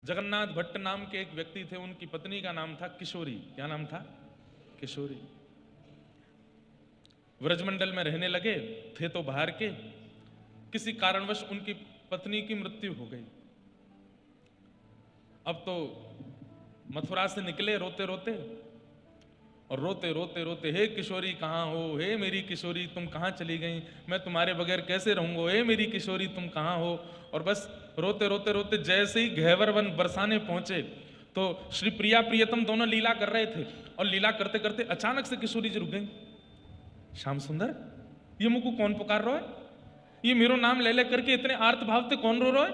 जगन्नाथ भट्ट नाम के एक व्यक्ति थे, उनकी पत्नी का नाम था किशोरी। क्या नाम था? किशोरी। व्रजमंडल में रहने लगे थे तो बाहर के, किसी कारणवश उनकी पत्नी की मृत्यु हो गई। अब तो मथुरा से निकले रोते रोते, और रोते रोते रोते, हे किशोरी कहाँ हो, हे मेरी किशोरी तुम कहाँ चली गई, मैं तुम्हारे बगैर कैसे रहूंगा, हे मेरी किशोरी तुम कहाँ हो। और बस रोते रोते रोते जैसे ही घेवर वन बरसाने पहुंचे तो श्री प्रिया प्रियतम दोनों लीला कर रहे थे, और लीला करते करते अचानक से किशोरी जी रुक गई। श्याम सुंदर, ये मुझको कौन पुकार रहा है? ये मेरो नाम ले ले करके इतने आर्त भाव से कौन रो रहा है?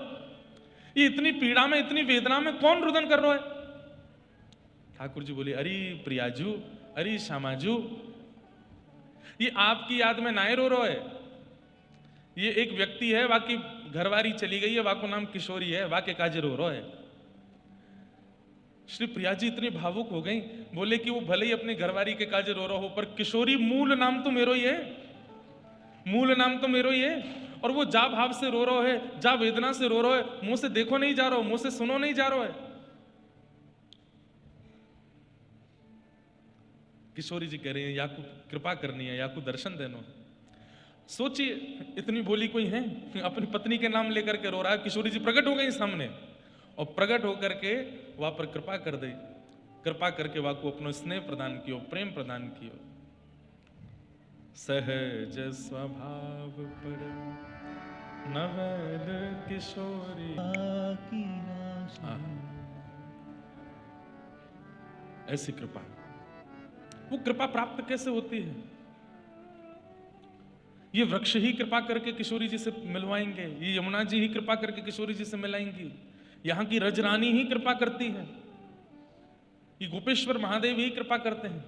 ये इतनी पीड़ा में, इतनी वेदना में कौन रुदन कर रहा है? ठाकुर जी बोले, अरे प्रियाजू, अरे श्यामाजू, ये आपकी याद में नाय रो रहा है। ये एक व्यक्ति है, वाकी घरवारी चली गई है, वाको नाम किशोरी है, वाके काजे रो रहा है। श्री प्रिया जी इतनी भावुक हो गई, बोले कि वो भले ही अपने घरवारी के काजे रो रहा हो, पर किशोरी मूल नाम तो मेरो ही है, मूल नाम तो मेरो ही है। और वो जा भाव से रो रहा है, जा वेदना से रो रहा है, मुंह से देखो नहीं जा रहा हो, मुंह से सुनो नहीं जा रहा है। किशोरी जी कह रही है, याकू कृपा करनी है, याकू दर्शन देना। सोचिए, इतनी बोली कोई है, अपनी पत्नी के नाम लेकर के रो रहा है। किशोरी जी प्रकट हो गई सामने, और प्रकट होकर के वहां पर कृपा कर दी। कृपा करके वहां को अपना स्नेह प्रदान कियो, प्रेम प्रदान कियो। सहज स्वभाव पर नवल किशोरी। ऐसी कृपा, वो कृपा प्राप्त कैसे होती है? ये वृक्ष ही कृपा करके किशोरी जी से मिलवाएंगे, ये यमुना जी ही कृपा करके किशोरी जी से मिलाएंगी, यहां की रजरानी ही कृपा करती है, ये गोपेश्वर महादेव ही कृपा करते हैं।